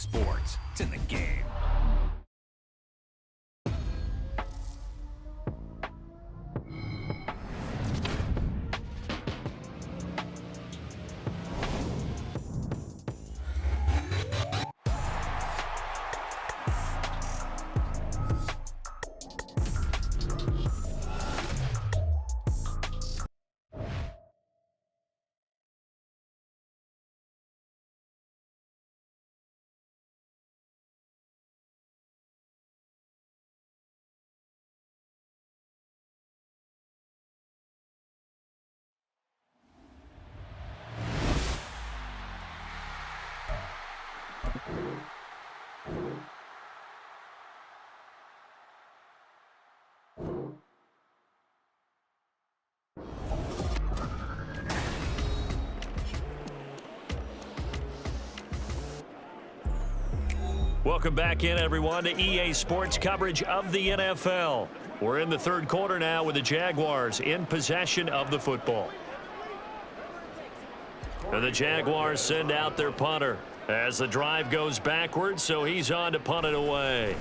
sports. It's in the game. Welcome back in, everyone, to EA Sports coverage of the NFL. We're in the third quarter now with the Jaguars in possession of the football. And the Jaguars send out their punter as the drive goes backwards, so he's on to punt it away.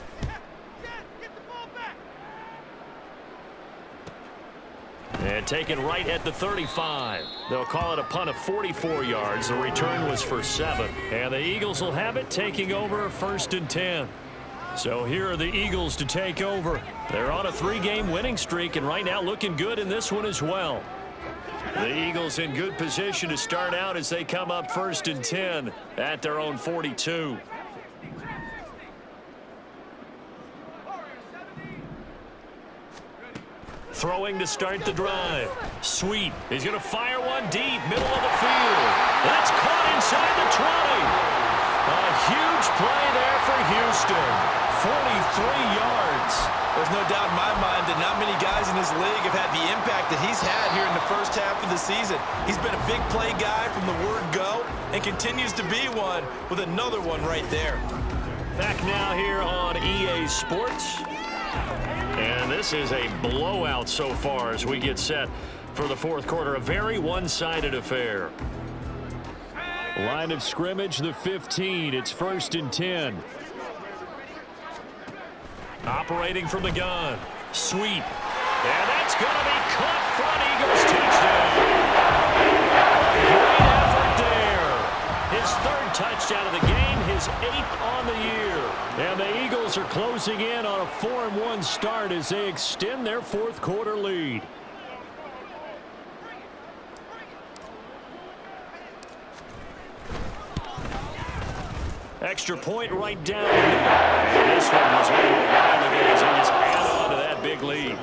And taken right at the 35. They'll call it a punt of 44 yards. The return was for 7. And the Eagles will have it, taking over 1st and 10. So here are the Eagles to take over. They're on a 3-game winning streak, and right now looking good in this one as well. The Eagles in good position to start out as they come up 1st and 10 at their own 42. Throwing to start the drive. Sweet. He's going to fire one deep, middle of the field. That's caught inside the 20. A huge play there for Houston. 43 yards. There's no doubt in my mind that not many guys in this league have had the impact that he's had here in the first half of the season. He's been a big play guy from the word go and continues to be one with another one right there. Back now here on EA Sports. And this is a blowout so far as we get set for the fourth quarter. A very one-sided affair. Line of scrimmage, the 15. It's 1st and 10. Operating from the gun. Sweep. And that's going to be caught front. Eagles touchdown. Great effort there. His 3rd touchdown of the game, his 8th on the year. And the Eagles are closing in on a 4-1 start as they extend their fourth quarter lead. Extra point right down the middle. And this one was one of the wild days. They just add on to that big lead.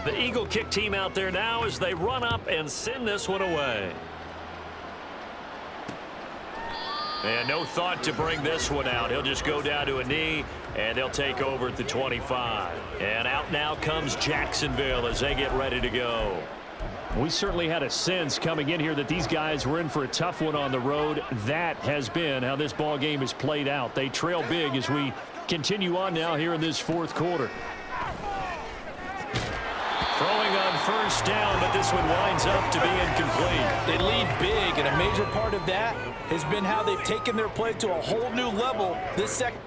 The Eagle kick team out there now as they run up and send this one away. And no thought to bring this one out. He'll just go down to a knee, and they'll take over at the 25. And out now comes Jacksonville as they get ready to go. We certainly had a sense coming in here that these guys were in for a tough one on the road. That has been how this ball game has played out. They trail big as we continue on now here in this fourth quarter. Throwing on 1st down, but this one winds up to be incomplete. They lead big, and a major part of that has been how they've taken their play to a whole new level this second.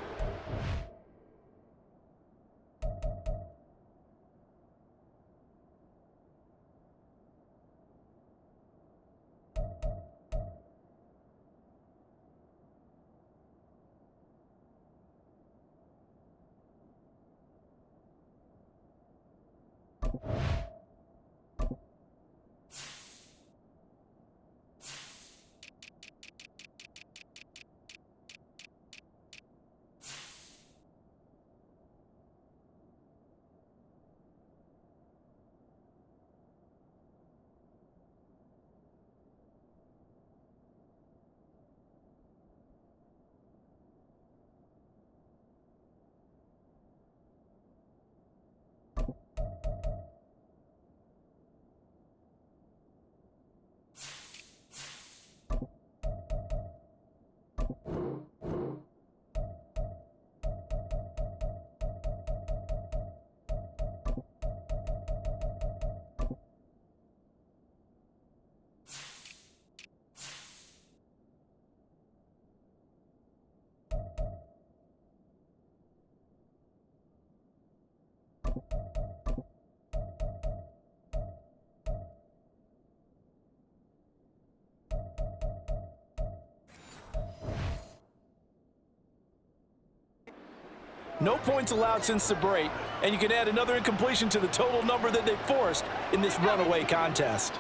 No points allowed since the break, and you can add another incompletion to the total number that they forced in this runaway contest.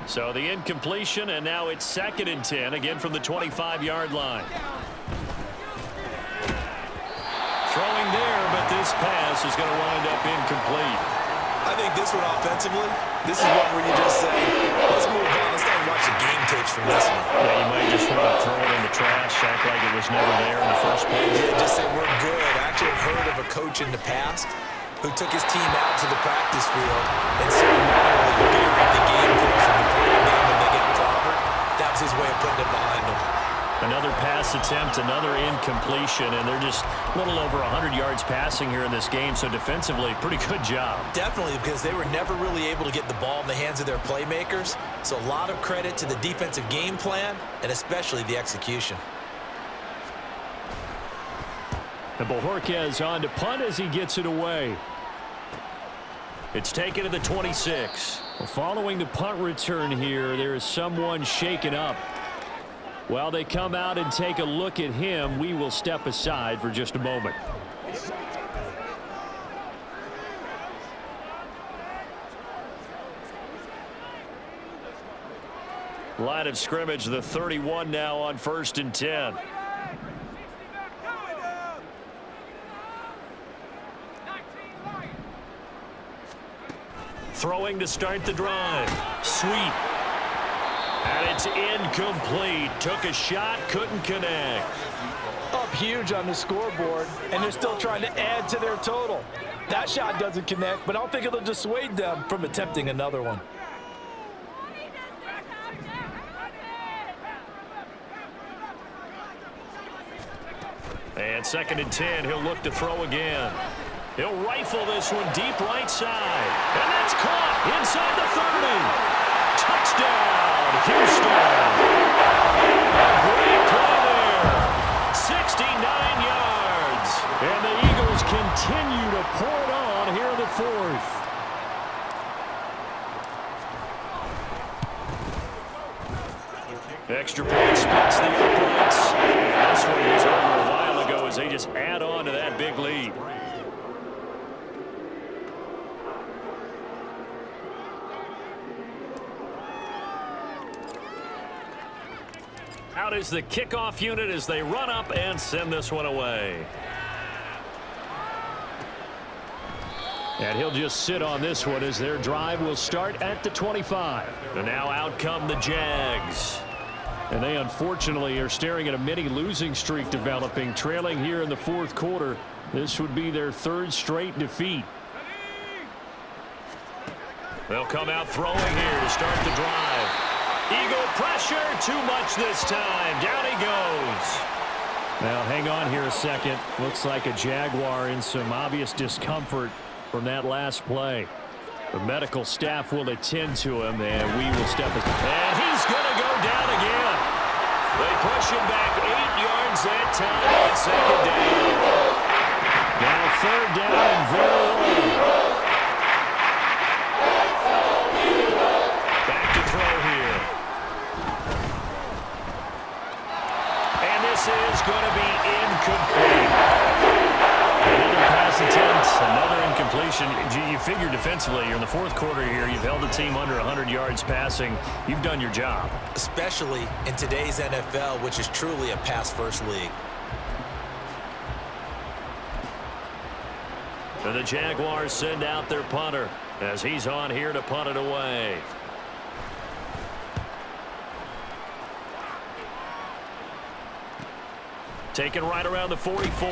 So the incompletion, and now it's 2nd and 10, again from the 25-yard line. Throwing there, but this pass is going to wind up incomplete. I think this one offensively, this is one where you just say, let's move on. Let's not watch the game tapes from this one. Yeah, you might just want to throw it in the trash, act like it was never there in the first place. Yeah, just say we're good. I actually heard of a coach in the past who took his team out to the practice field and ceremonially buried the game for us in the playing game when they got clobbered. That was his way of putting it behind them. Another pass attempt, another incompletion, and they're just a little over 100 yards passing here in this game, so defensively, pretty good job. Definitely, because they were never really able to get the ball in the hands of their playmakers, so a lot of credit to the defensive game plan and especially the execution. And Bojorquez on to punt as he gets it away. It's taken to the 26. Well, following the punt return here, there is someone shaken up. While they come out and take a look at him, we will step aside for just a moment. Line of scrimmage, the 31 now on 1st and 10. Throwing to start the drive. Sweep. And it's incomplete. Took a shot, couldn't connect. Up huge on the scoreboard, and they're still trying to add to their total. That shot doesn't connect, but I don't think it'll dissuade them from attempting another one. And 2nd and 10, he'll look to throw again. He'll rifle this one deep right side. And that's caught inside the 30. Touchdown, Houston. A great play there. 69 yards. And the Eagles continue to pour it on here in the 4th. Extra point splits the uprights. This one was over a while ago as they just add on to that big lead. Out is the kickoff unit as they run up and send this one away. And he'll just sit on this one as their drive will start at the 25. And now out come the Jags. And they unfortunately are staring at a mini losing streak developing, trailing here in the 4th quarter. This would be their 3rd straight defeat. They'll come out throwing here to start the drive. Eagle pressure, too much this time. Down he goes. Now hang on here a second. Looks like a Jaguar in some obvious discomfort from that last play. The medical staff will attend to him, and we will step aside. And he's going to go down again. They push him back 8 yards that time on 2nd down. Now 3rd down and very long. Back to throw here. And this is going to be incomplete. Another pass attempt, another incompletion. You figure defensively, you're in the 4th quarter here. You've held the team under 100 yards passing. You've done your job. Especially in today's NFL, which is truly a pass-first league. And the Jaguars send out their punter as he's on here to punt it away. Taken right around the 44.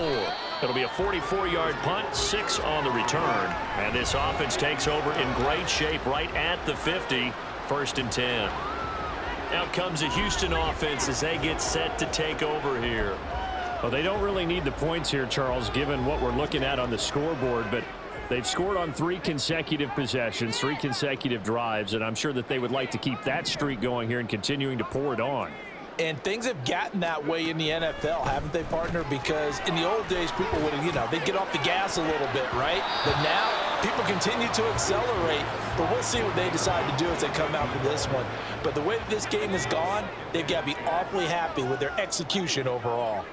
It'll be a 44-yard punt, 6 on the return. And this offense takes over in great shape right at the 50, 1st and 10. Out comes the Houston offense as they get set to take over here. Well, they don't really need the points here, Charles, given what we're looking at on the scoreboard, but they've scored on 3 consecutive possessions, 3 consecutive drives, and I'm sure that they would like to keep that streak going here and continuing to pour it on. And things have gotten that way in the NFL, haven't they, partner? Because in the old days, people would, they'd get off the gas a little bit, right? But now, people continue to accelerate. But we'll see what they decide to do as they come out for this one. But the way that this game has gone, they've got to be awfully happy with their execution overall.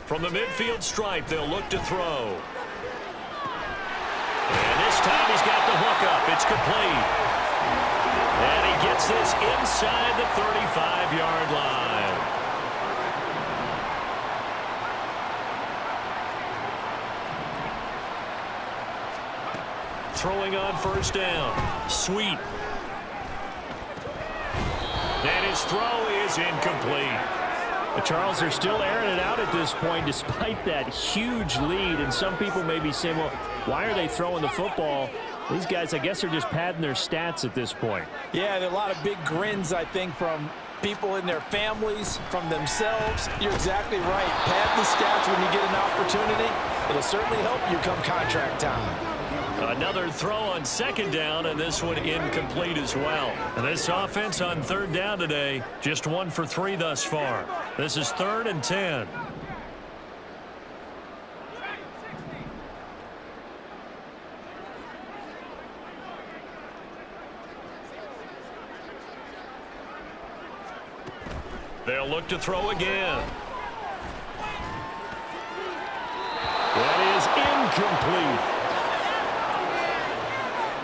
From the midfield stripe, they'll look to throw. And this time he's got the hook up. It's complete. And he gets this inside the 35-yard line. Throwing on first down. Sweet. And his throw is incomplete. Charles, they're still airing it out at this point despite that huge lead. And some people may be saying, well, why are they throwing the football? These guys, I guess, are just padding their stats at this point. Yeah, there are a lot of big grins, I think, from people in their families, from themselves. You're exactly right. Pad the stats when you get an opportunity. It'll certainly help you come contract time. Another throw on second down, and this one incomplete as well. And this offense on third down today, just 1 for 3 thus far. This is 3rd and 10. They'll look to throw again. That is incomplete.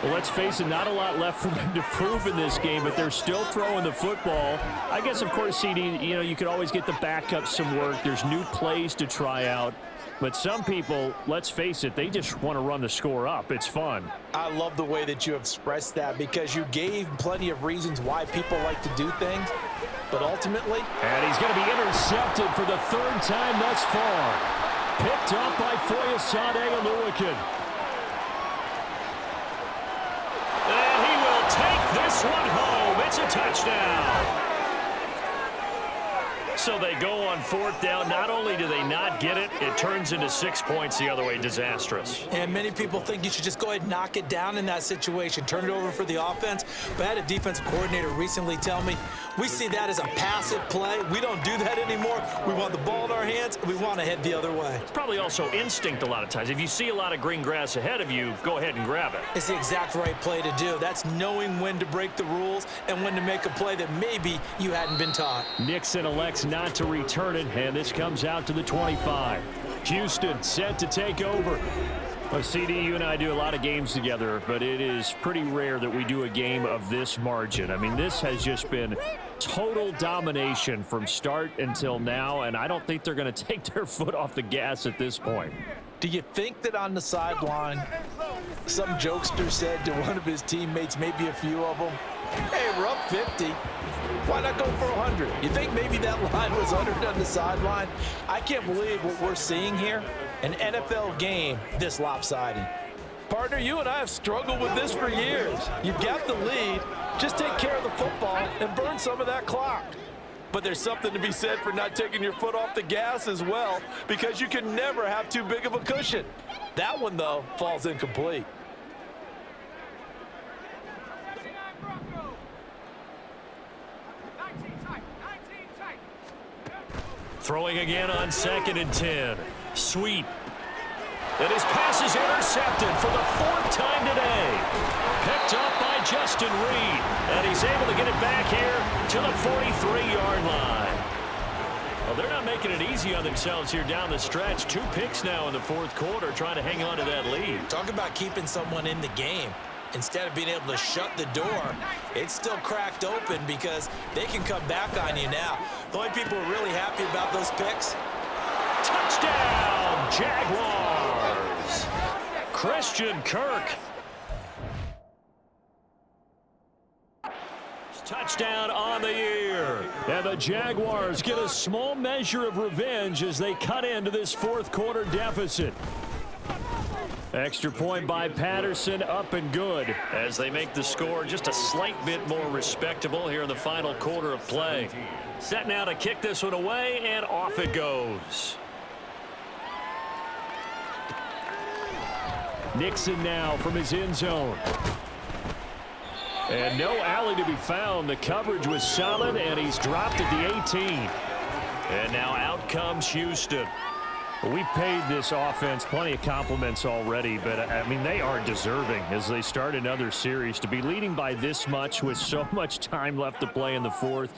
Well, let's face it, not a lot left for them to prove in this game, but they're still throwing the football. I guess, of course, CD, you could always get the backup some work. There's new plays to try out. But some people, let's face it, they just want to run the score up. It's fun. I love the way that you expressed that because you gave plenty of reasons why people like to do things. But ultimately... And he's going to be intercepted for the 3rd time thus far. Picked up by Foyesade Oluwakin. And he will take this one home. It's a touchdown. So they go on 4th down. Not only do they not get it, it turns into 6 points the other way. Disastrous. And many people think you should just go ahead and knock it down in that situation. Turn it over for the offense. But I had a defensive coordinator recently tell me, we see that as a passive play. We don't do that anymore. We want the ball in our hands, and we want to head the other way. It's probably also instinct a lot of times. If you see a lot of green grass ahead of you, go ahead and grab it. It's the exact right play to do. That's knowing when to break the rules and when to make a play that maybe you hadn't been taught. Nixon elects not to return it, and this comes out to the 25. Houston set to take over. Well, CD, you and I do a lot of games together, but it is pretty rare that we do a game of this margin. I mean, this has just been total domination from start until now, and I don't think they're going to take their foot off the gas at this point. Do you think that on the sideline, some jokester said to one of his teammates, maybe a few of them, hey, we're up 50. Why not go for 100? You think maybe that line was uttered on the sideline? I can't believe what we're seeing here. An NFL game this lopsided. Partner, you and I have struggled with this for years. You've got the lead. Just take care of the football and burn some of that clock. But there's something to be said for not taking your foot off the gas as well, because you can never have too big of a cushion. That one, though, falls incomplete. Throwing again on 2nd and 10. Sweet. And his pass is intercepted for the 4th time today. Picked up by Justin Reed. And he's able to get it back here to the 43-yard line. Well, they're not making it easy on themselves here down the stretch. 2 picks now in the 4th quarter trying to hang on to that lead. Talk about keeping someone in the game. Instead of being able to shut the door, it's still cracked open because they can come back on you now. The only people who are really happy about those picks. Touchdown, Jaguars. Christian Kirk. Touchdown on the year. And the Jaguars get a small measure of revenge as they cut into this 4th quarter deficit. Extra point by Patterson, up and good as they make the score just a slight bit more respectable here in the final quarter of play. Set now to kick this one away, and off it goes. Nixon now from his end zone. And no alley to be found. The coverage was solid, and he's dropped at the 18. And now out comes Houston. We've paid this offense plenty of compliments already, but, I mean, they are deserving as they start another series. To be leading by this much with so much time left to play in the 4th,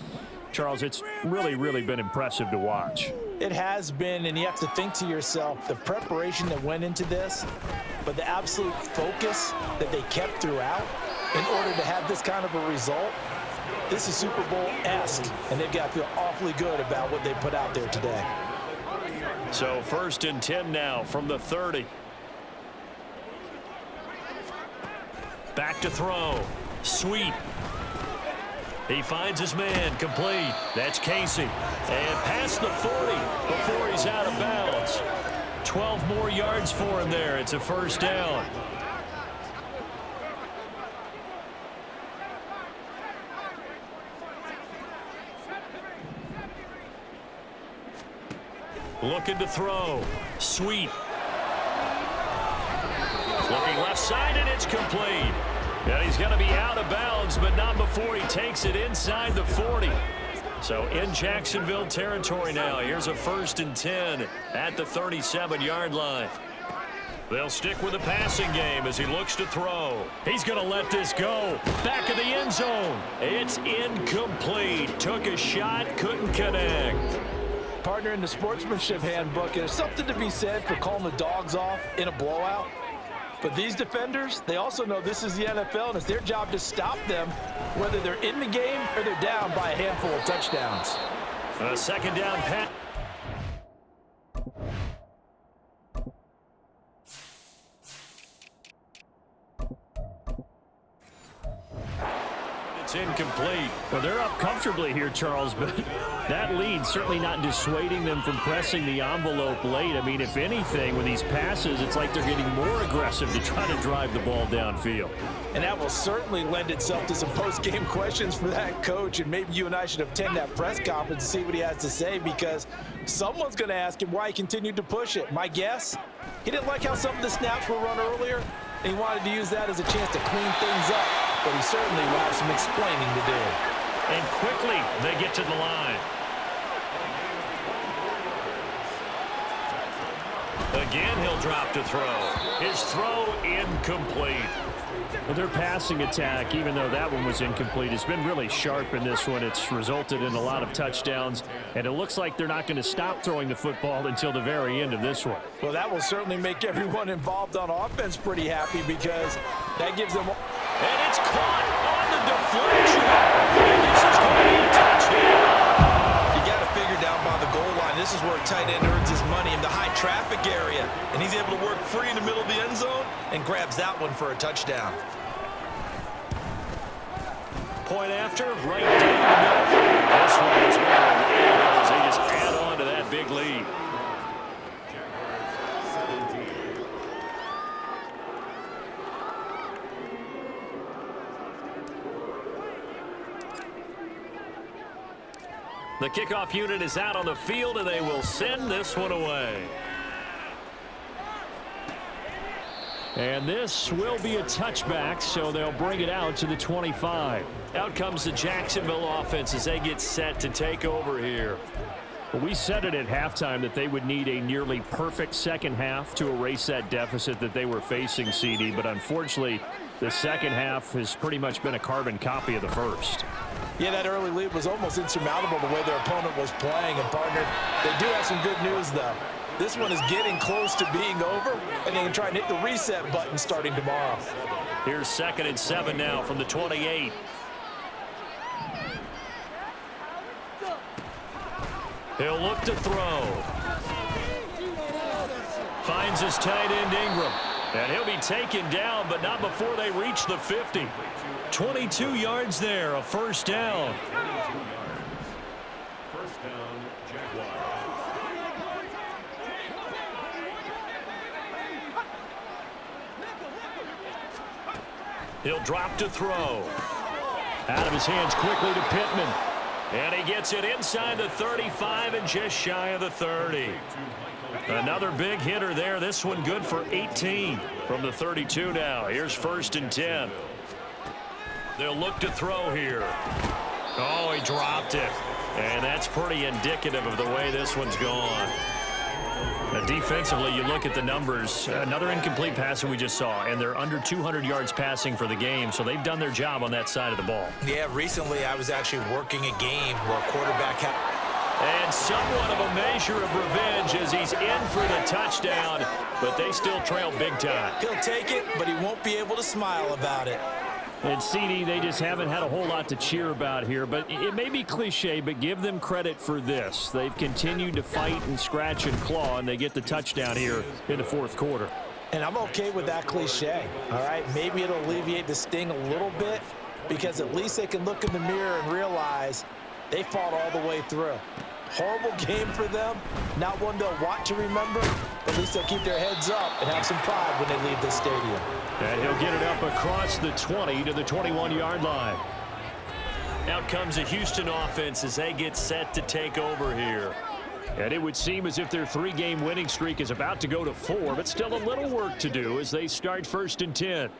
Charles, it's really, really been impressive to watch. It has been, and you have to think to yourself, the preparation that went into this, but the absolute focus that they kept throughout in order to have this kind of a result. This is Super Bowl-esque, and they've got to feel awfully good about what they put out there today. So 1st and 10 now from the 30. Back to throw. Sweep. He finds his man, complete. That's Casey. And past the 40 before he's out of bounds. 12 more yards for him there. It's a 1st down. Looking to throw. Sweep. Looking left side, and it's complete. And he's going to be out of bounds, but not before he takes it inside the 40. So in Jacksonville territory now. Here's a 1st and 10 at the 37-yard line. They'll stick with the passing game as he looks to throw. He's going to let this go. Back of the end zone. It's incomplete. Took a shot, couldn't connect. Partner, in the sportsmanship handbook, there's something to be said for calling the dogs off in a blowout. But these defenders, they also know this is the NFL, and it's their job to stop them, whether they're in the game or they're down by a handful of touchdowns. A 2nd down pass. It's incomplete. Well, they're up comfortably here, Charles, but that lead certainly not dissuading them from pressing the envelope late. I mean, if anything, with these passes, it's like they're getting more aggressive to try to drive the ball downfield. And that will certainly lend itself to some post-game questions for that coach, and maybe you and I should attend that press conference to see what he has to say, because someone's going to ask him why he continued to push it. My guess, he didn't like how some of the snaps were run earlier, and he wanted to use that as a chance to clean things up. But he certainly will have some explaining to do. And quickly, they get to the line. Again, he'll drop to throw. His throw incomplete. Well, their passing attack, even though that one was incomplete, has been really sharp in this one. It's resulted in a lot of touchdowns, and it looks like they're not going to stop throwing the football until the very end of this one. Well, that will certainly make everyone involved on offense pretty happy, because that gives them... And it's caught on the deflection. And this is going to be a touchdown. You got to figure down by the goal line. This is where a tight end earns his money in the high traffic area. And he's able to work free in the middle of the end zone and grabs that one for a touchdown. Point after, right down the middle. This one is one. As they just add on to that big lead. The kickoff unit is out on the field, and they will send this one away. And this will be a touchback, so they'll bring it out to the 25. Out comes the Jacksonville offense as they get set to take over here. Well, we said it at halftime that they would need a nearly perfect second half to erase that deficit that they were facing, CD, but unfortunately, the second half has pretty much been a carbon copy of the first. Yeah, that early lead was almost insurmountable the way their opponent was playing. And, partner, they do have some good news, though. This one is getting close to being over, and they can try and hit the reset button starting tomorrow. Here's 2nd and 7 now from the 28. He'll look to throw. Finds his tight end Ingram. And he'll be taken down, but not before they reach the 50. 22 yards there, a 1st down. First down, Jaguars. He'll drop to throw. Out of his hands quickly to Pittman. And he gets it inside the 35 and just shy of the 30. Another big hitter there. This one good for 18 from the 32 now. Here's 1st and 10. They'll look to throw here. Oh, he dropped it. And that's pretty indicative of the way this one's gone. Now, defensively, you look at the numbers. Another incomplete pass that we just saw, and they're under 200 yards passing for the game, so they've done their job on that side of the ball. Yeah, recently I was actually working a game where a quarterback had... And somewhat of a measure of revenge as he's in for the touchdown, but they still trail big time. He'll take it, but he won't be able to smile about it. And CD, they just haven't had a whole lot to cheer about here, but it may be cliche, but give them credit for this. They've continued to fight and scratch and claw, and they get the touchdown here in the fourth quarter. And I'm okay with that cliche, all right? Maybe it'll alleviate the sting a little bit because at least they can look in the mirror and realize they fought all the way through. Horrible game for them, not one they'll want to remember, but at least they'll keep their heads up and have some pride when they leave this stadium. And he'll get it up across the 20 to the 21-yard line. Out comes the Houston offense as they get set to take over here. And it would seem as if their three-game winning streak is about to go to 4, but still a little work to do as they start 1st and 10.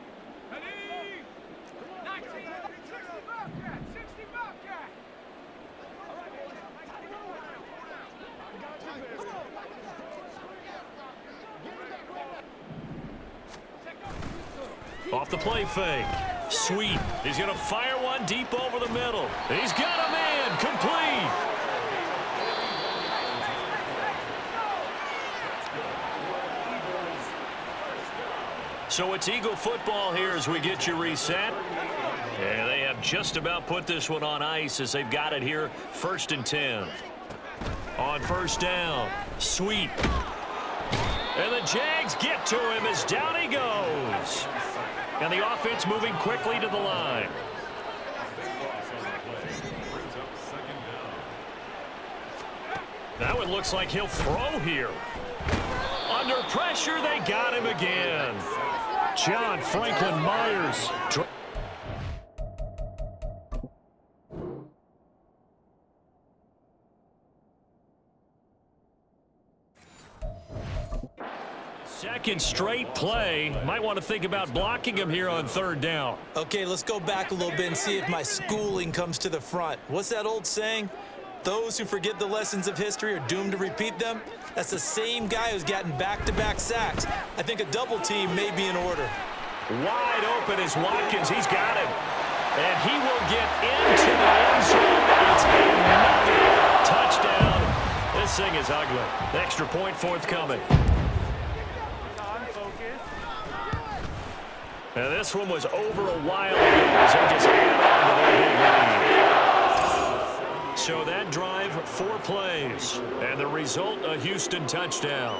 Off the play fake. Sweet. He's going to fire one deep over the middle. He's got a man. Complete. So it's Eagle football here as we get you reset. And they have just about put this one on ice as they've got it here 1st and 10. On 1st down. Sweet. And the Jags get to him as down he goes. And the offense moving quickly to the line. Now it looks like he'll throw here. Under pressure, they got him again. John Franklin Myers. Second straight play. Might want to think about blocking him here on 3rd down. Okay, let's go back a little bit and see if my schooling comes to the front. What's that old saying? Those who forget the lessons of history are doomed to repeat them. That's the same guy who's gotten back-to-back sacks. I think a double team may be in order. Wide open is Watkins. He's got him. And he will get into the end zone. It's another touchdown. This thing is ugly. Extra point forthcoming. Now this one was over a while ago as they just add on to their big lead. So that drive, 4 plays. And the result, a Houston touchdown.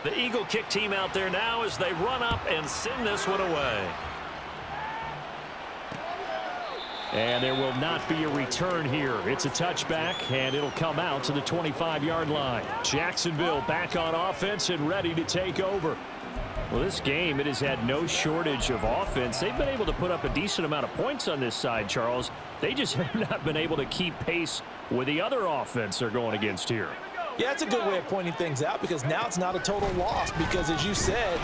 The Eagle kick team out there now as they run up and send this one away. And there will not be a return here. It's a touchback, and it'll come out to the 25-yard line. Jacksonville back on offense and ready to take over. Well, this game, it has had no shortage of offense. They've been able to put up a decent amount of points on this side, Charles. They just have not been able to keep pace with the other offense they're going against here. Yeah, that's a good way of pointing things out because now it's not a total loss because, as you said,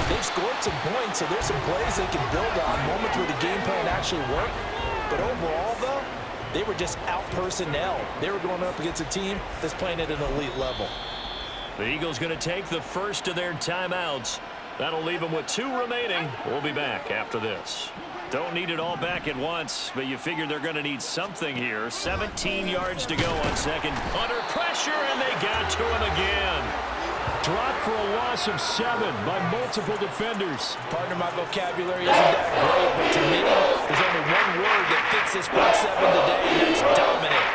they've scored some points, so there's some plays they can build on, moments where the game plan actually worked. But overall, though, they were just out-personnel. They were going up against a team that's playing at an elite level. The Eagles going to take the first of their timeouts. That'll leave them with 2 remaining. We'll be back after this. Don't need it all back at once, but you figure they're going to need something here. 17 yards to go on 2nd. Under pressure, and they got to him again. Dropped for a loss of 7 by multiple defenders. Partner, my vocabulary isn't that great, but to me, there's only one word that fits this front 7 today, and that's dominant.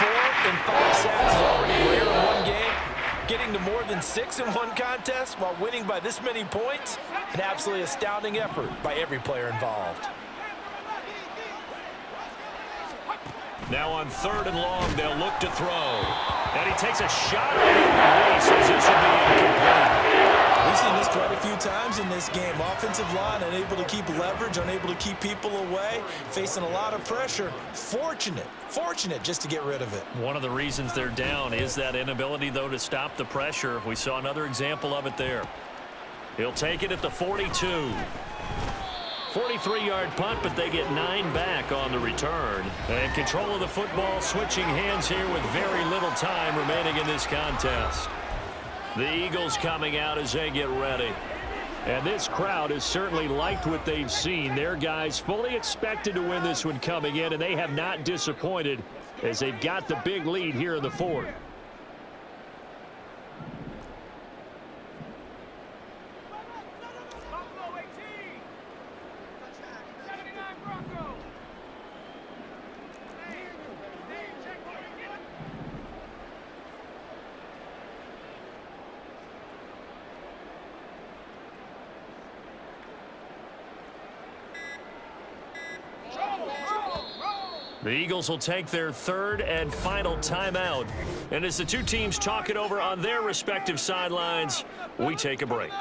4 and 5 sacks is already rare in one game. Getting to more than 6 in one contest while winning by this many points, an absolutely astounding effort by every player involved. Now on 3rd and long, they'll look to throw. And he takes a shot at the release as this will be incomplete. We've seen this quite a few times in this game. Offensive line unable to keep leverage, unable to keep people away, facing a lot of pressure. Fortunate just to get rid of it. One of the reasons they're down is that inability, though, to stop the pressure. We saw another example of it there. He'll take it at the 42. 43-yard punt, but they get 9 back on the return. And control of the football switching hands here with very little time remaining in this contest. The Eagles coming out as they get ready. And this crowd has certainly liked what they've seen. Their guys fully expected to win this one coming in, and they have not disappointed as they've got the big lead here in the fourth. The Eagles will take their third and final timeout. And as the two teams talk it over on their respective sidelines, we take a break.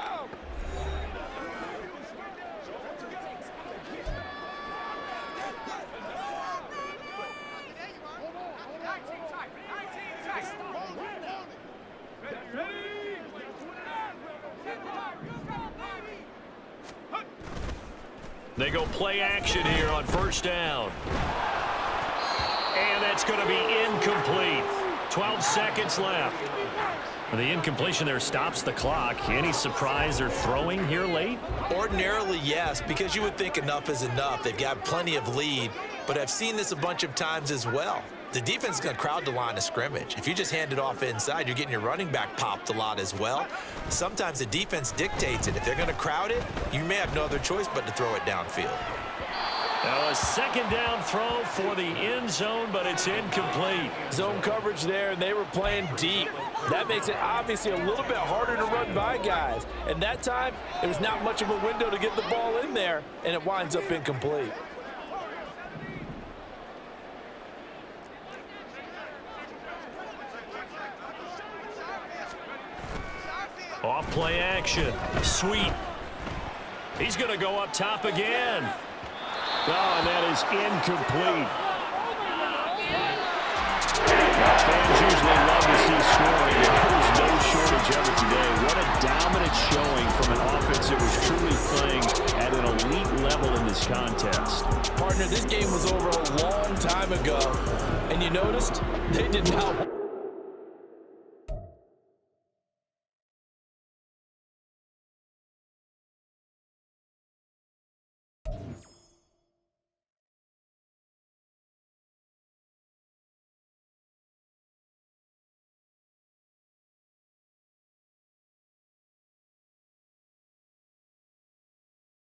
They go play action here on first down. And that's going to be incomplete. 12 seconds left. The incompletion there stops the clock. Any surprise they're throwing here late? Ordinarily, yes, because you would think enough is enough. They've got plenty of lead, but I've seen this a bunch of times as well. The defense is going to crowd the line of scrimmage. If you just hand it off inside, you're getting your running back popped a lot as well. Sometimes the defense dictates it. If they're going to crowd it, you may have no other choice but to throw it downfield. Now a second down throw for the end zone, but it's incomplete. Zone coverage there, and they were playing deep. That makes it obviously a little bit harder to run by guys. And that time, it was not much of a window to get the ball in there, and it winds up incomplete. Off play action. Sweet. He's going to go up top again. Oh, and that is incomplete. Fans usually love to see scoring, and there's no shortage of it today. What a dominant showing from an offense that was truly playing at an elite level in this contest. Partner, this game was over a long time ago, and you noticed they did not